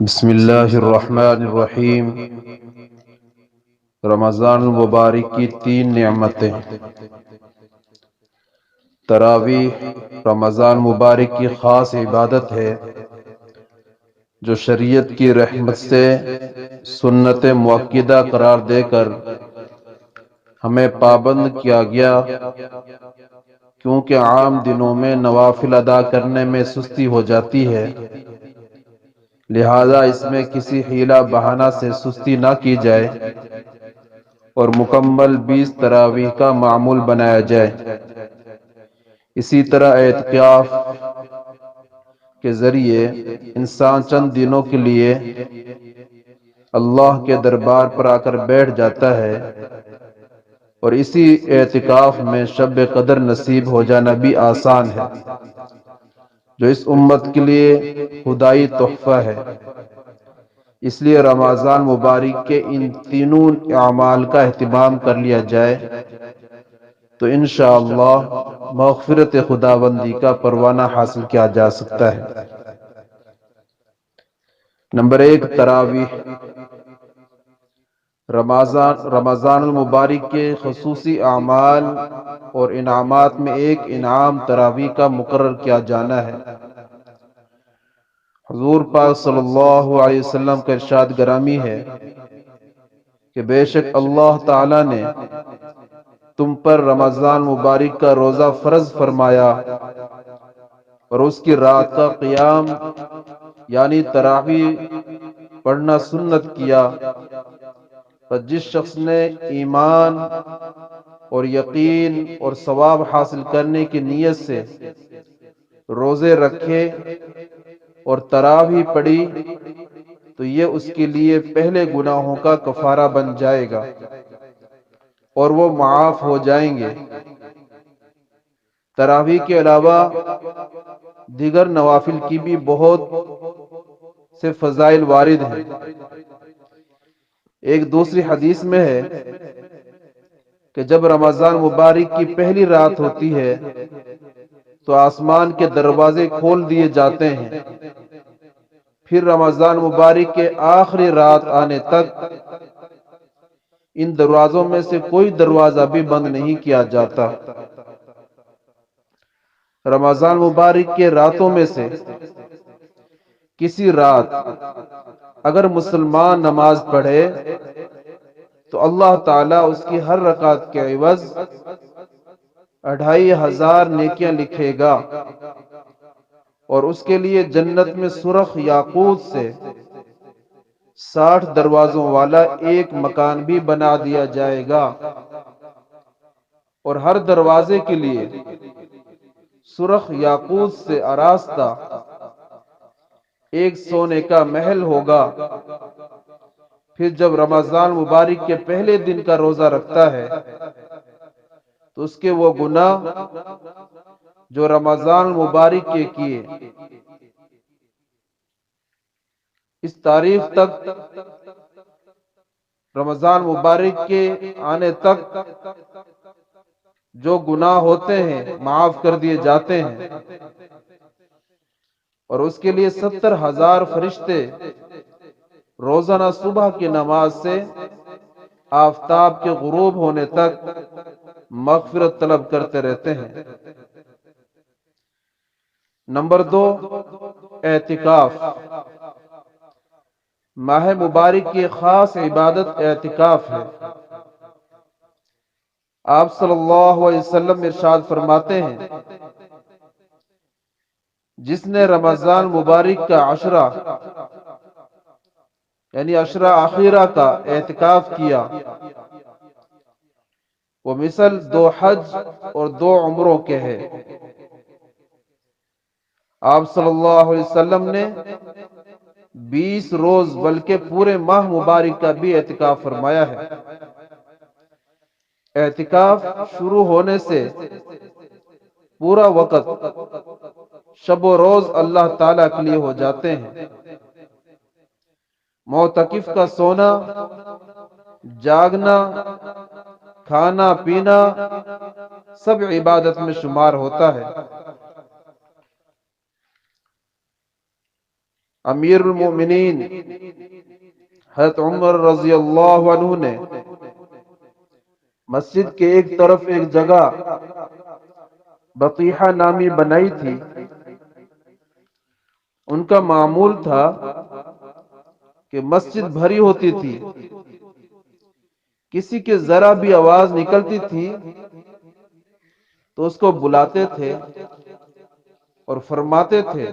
بسم اللہ الرحمن الرحیم۔ رمضان المبارک کی تین نعمتیں۔ تراویح رمضان مبارک کی خاص عبادت ہے جو شریعت کی رحمت سے سنت مؤکدہ قرار دے کر ہمیں پابند کیا گیا، کیونکہ عام دنوں میں نوافل ادا کرنے میں سستی ہو جاتی ہے، لہذا اس میں کسی حیلہ بہانہ سے سستی نہ کی جائے اور مکمل 20 تراویح کا معمول بنایا جائے۔ اسی طرح اعتکاف کے ذریعے انسان چند دنوں کے لیے اللہ کے دربار پر آ کر بیٹھ جاتا ہے، اور اسی اعتکاف میں شب قدر نصیب ہو جانا بھی آسان ہے، جو اس امت کے لیے خدائی تحفہ ہے۔ اس لیے رمضان مبارک کے ان تینوں اعمال کا اہتمام کر لیا جائے تو انشاءاللہ مغفرت خداوندی کا پروانہ حاصل کیا جا سکتا ہے۔ نمبر 1، تراویح۔ رمضان المبارک کے خصوصی اعمال اور انعامات میں ایک انعام تراویح کا مقرر کیا جانا ہے۔ حضور پاک صلی اللہ علیہ وسلم کا ارشاد گرامی ہے کہ بے شک اللہ تعالی نے تم پر رمضان مبارک کا روزہ فرض فرمایا اور اس کی رات کا قیام یعنی تراویح پڑھنا سنت کیا، پس جس شخص نے ایمان اور یقین اور ثواب حاصل کرنے کی نیت سے روزے رکھے اور تراویح پڑھی تو یہ اس کے لیے پہلے گناہوں کا کفارہ بن جائے گا اور وہ معاف ہو جائیں گے۔ تراویح کے علاوہ دیگر نوافل کی بھی بہت سے فضائل وارد ہیں۔ ایک دوسری حدیث میں ہے کہ جب رمضان مبارک کی پہلی رات ہوتی ہے تو آسمان کے دروازے کھول دیے جاتے ہیں، پھر رمضان مبارک کے آخری رات آنے تک ان دروازوں میں سے کوئی دروازہ بھی بند نہیں کیا جاتا۔ رمضان مبارک کے راتوں میں سے کسی رات اگر مسلمان نماز پڑھے تو اللہ تعالیٰ اس کی ہر رکعت کے عوض 2500 نیکیاں لکھے گا اور اس کے لیے جنت میں سرخ یاقوت سے 60 دروازوں والا ایک مکان بھی بنا دیا جائے گا، اور ہر دروازے کے لیے سرخ یاقوت سے آراستہ ایک سونے کا محل ہوگا۔ پھر جب رمضان مبارک کے پہلے دن کا روزہ رکھتا ہے تو اس کے وہ گناہ جو رمضان مبارک کے کیے اس تاریخ تک، رمضان مبارک کے آنے تک جو گناہ ہوتے ہیں معاف کر دیے جاتے ہیں، اور اس کے لیے 70,000 فرشتے روزانہ صبح کی نماز سے آفتاب کے غروب ہونے تک مغفرت طلب کرتے رہتے ہیں۔ نمبر 2، اعتکاف۔ ماہ مبارک کی خاص عبادت اعتکاف ہے۔ آپ صلی اللہ علیہ وسلم ارشاد فرماتے ہیں جس نے رمضان مبارک کا عشرہ یعنی عشرہ اخیرہ کا اعتکاف کیا، وہ مثل 2 حج اور 2 عمروں کے ہے۔ آپ صلی اللہ علیہ وسلم نے 20 روز بلکہ پورے ماہ مبارک کا بھی اعتکاف فرمایا ہے۔ اعتکاف شروع ہونے سے پورا وقت شب و روز اللہ تعالیٰ کے لیے ہو جاتے ہیں۔ معتکف کا سونا، جاگنا، کھانا پینا سب عبادت میں شمار ہوتا ہے۔ امیر المومنین حضرت عمر رضی اللہ عنہ نے مسجد کے ایک طرف ایک جگہ بطیحہ نامی بنائی تھی. ان کا معمول تھا کہ مسجد بھری ہوتی تھی، کسی کے ذرا بھی آواز نکلتی تھی تو اس کو بلاتے تھے اور فرماتے تھے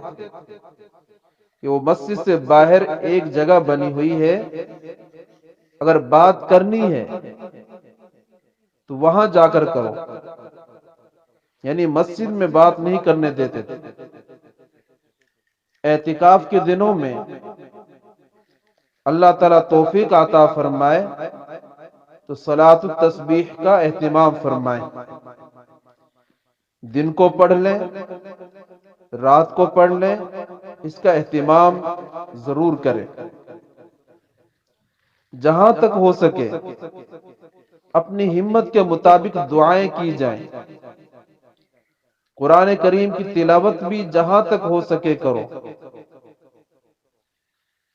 کہ وہ مسجد سے باہر ایک جگہ بنی ہوئی ہے، اگر بات کرنی ہے تو وہاں جا کر کرو. یعنی مسجد میں بات نہیں کرنے دیتے تھے. اعتکاف کے دنوں میں اللہ تعالیٰ توفیق عطا فرمائے تو صلاۃ التسبیح کا اہتمام فرمائے. دن کو پڑھ لیں، رات کو پڑھ لیں، اس کا اہتمام ضرور کریں. جہاں تک ہو سکے اپنی ہمت کے مطابق دعائیں کی جائیں. قرآن کریم کی تلاوت بھی جہاں تک ہو سکے کرو.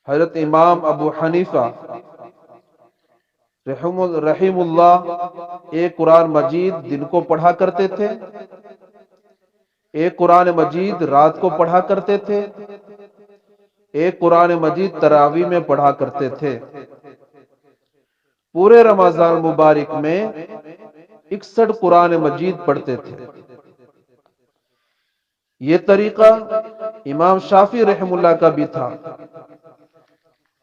حضرت امام ابو حنیفہ رحم اللہ ایک قرآن مجید دن کو پڑھا کرتے تھے، ایک قرآن مجید رات کو پڑھا کرتے تھے، ایک قرآن مجید تراویح میں پڑھا کرتے تھے. پورے رمضان مبارک میں 61 قرآن مجید پڑھتے تھے. یہ طریقہ امام شافعی رحم اللہ کا بھی تھا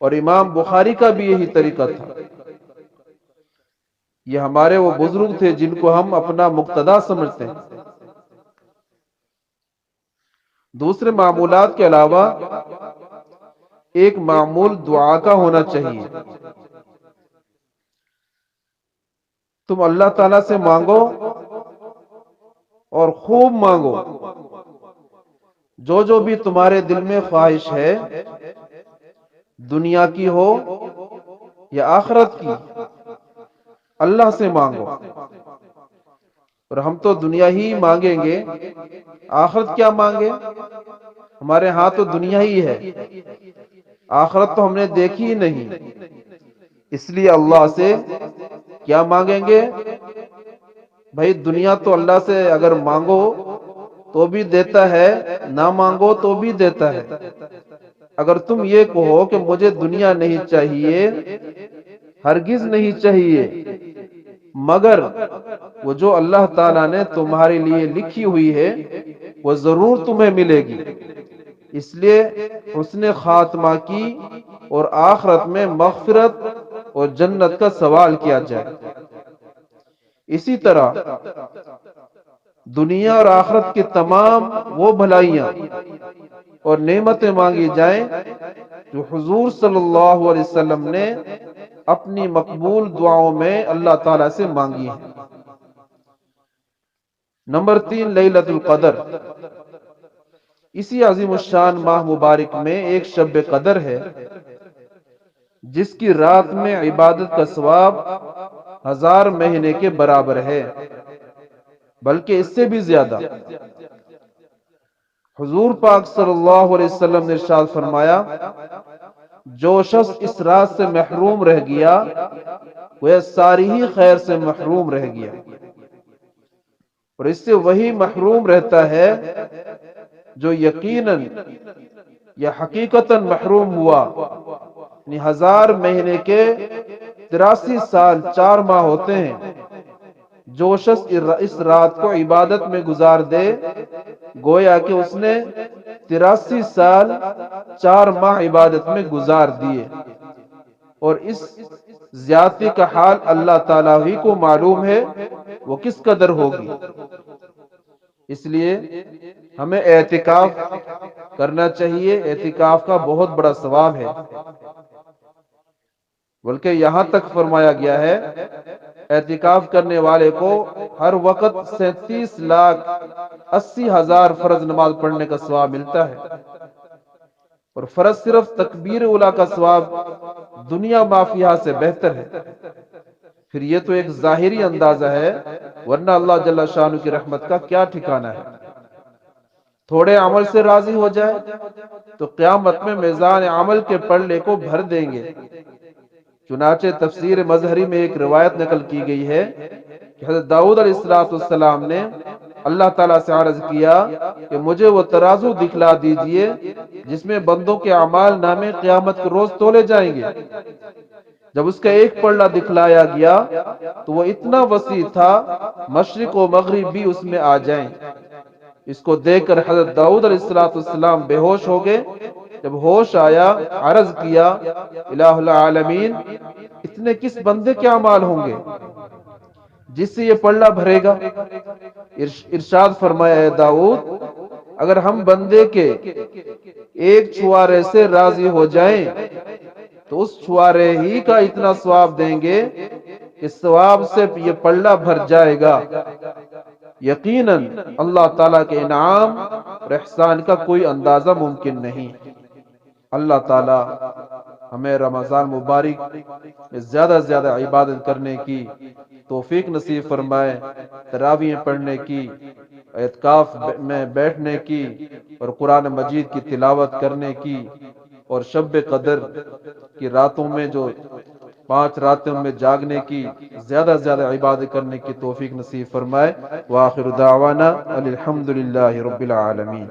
اور امام بخاری کا بھی یہی طریقہ تھا. یہ ہمارے وہ بزرگ تھے جن کو ہم اپنا مقتدا سمجھتے ہیں. دوسرے معمولات کے علاوہ ایک معمول دعا کا ہونا چاہیے. تم اللہ تعالی سے مانگو اور خوب مانگو. جو بھی تمہارے دل میں خواہش ہے، دنیا کی ہو یا آخرت کی، اللہ سے مانگو. اور ہم تو دنیا ہی مانگیں گے، آخرت کیا مانگے؟ ہمارے ہاں تو دنیا ہی ہے، آخرت تو ہم نے دیکھی ہی نہیں. اس لیے اللہ سے کیا مانگیں گے؟ بھائی دنیا تو اللہ سے اگر مانگو تو بھی دیتا ہے، نہ مانگو تو بھی دیتا ہے. اگر تم یہ کہو کہ مجھے دنیا نہیں چاہیے، ہرگز نہیں چاہیے، مگر وہ جو اللہ تعالیٰ نے تمہارے لیے لکھی ہوئی ہے وہ ضرور تمہیں ملے گی. اس لیے حسن خاتمہ کی اور آخرت میں مغفرت اور جنت کا سوال کیا جائے. اسی طرح دنیا اور آخرت کی تمام وہ بھلائیاں اور نعمتیں مانگی جائیں جو حضور صلی اللہ علیہ وسلم نے اپنی مقبول دعاؤں میں اللہ تعالی سے مانگی ہیں. نمبر 3 لیلۃ القدر. اسی عظیم الشان ماہ مبارک میں ایک شب قدر ہے جس کی رات میں عبادت کا ثواب 1000 مہینے کے برابر ہے، بلکہ اس سے بھی زیادہ. حضور پاک صلی اللہ علیہ وسلم نے ارشاد فرمایا، جو شخص اس رات سے محروم رہ گیا وہ ساری ہی خیر سے محروم رہ گیا. اور اس سے وہی محروم رہتا ہے جو یقیناً یا حقیقتاً محروم ہوا. 1000 مہینے کے 83 سال 4 ماہ ہوتے ہیں. جو شخص اس رات کو عبادت میں گزار دے گویا کہ اس نے 83 سال 4 ماہ عبادت میں گزار دیے. اور اس زیادتی کا حال اللہ تعالیٰ ہی کو معلوم ہے وہ کس قدر ہوگی. اس لیے ہمیں اعتکاف کرنا چاہیے. اعتکاف کا بہت بڑا ثواب ہے، بلکہ یہاں تک فرمایا گیا ہے اعتکاف کرنے والے کو ہر وقت 37,80,000 فرض نماز پڑھنے کا ثواب ملتا ہے. اور فرض صرف تکبیر اولیٰ کا ثواب دنیا مافیہ سے بہتر ہے. پھر یہ تو ایک ظاہری اندازہ ہے، ورنہ اللہ جل شانہ کی رحمت کا کیا ٹھکانہ ہے. تھوڑے عمل سے راضی ہو جائے تو قیامت میں میزان عمل کے پلڑے کو بھر دیں گے۔ چنانچہ تفسیر مظہری میں ایک روایت نقل کی گئی ہے کہ حضرت داؤد علیہ السلام نے اللہ تعالیٰ سے عرض کیا کہ مجھے وہ ترازو دکھلا دیجئے جس میں بندوں کے اعمال نامے قیامت کے روز تولے جائیں گے۔ جب اس کا ایک پلڑا دکھلایا گیا تو وہ اتنا وسیع تھا مشرق و مغرب بھی اس میں آ جائیں۔ اس کو دیکھ کر حضرت داؤد علیہ السلام بے ہوش ہو گئے۔ جب ہوش آیا عرض کیا الہ العالمین، اتنے کس بندے کے اعمال ہوں گے جس سے یہ پلڑا بھرے گا؟ ارشاد فرمایا اے داؤد، اگر ہم بندے کے ایک چھوارے سے راضی ہو جائیں تو اس چھوارے ہی کا اتنا ثواب دیں گے کہ ثواب سے یہ پلڑا بھر جائے گا۔ یقیناً اللہ تعالیٰ کے انعام اور احسان کا کوئی اندازہ ممکن نہیں۔ اللہ تعالیٰ ہمیں رمضان مبارک میں زیادہ سے زیادہ عبادت کرنے کی توفیق نصیب فرمائے، تراویح پڑھنے کی، اعتکاف میں بیٹھنے کی اور قرآن مجید کی تلاوت کرنے کی، اور شب قدر کی راتوں میں جو 5 راتوں میں جاگنے کی، زیادہ سے زیادہ عبادت کرنے کی توفیق نصیب فرمائے۔ وآخر دعوانا الحمدللہ رب العالمین۔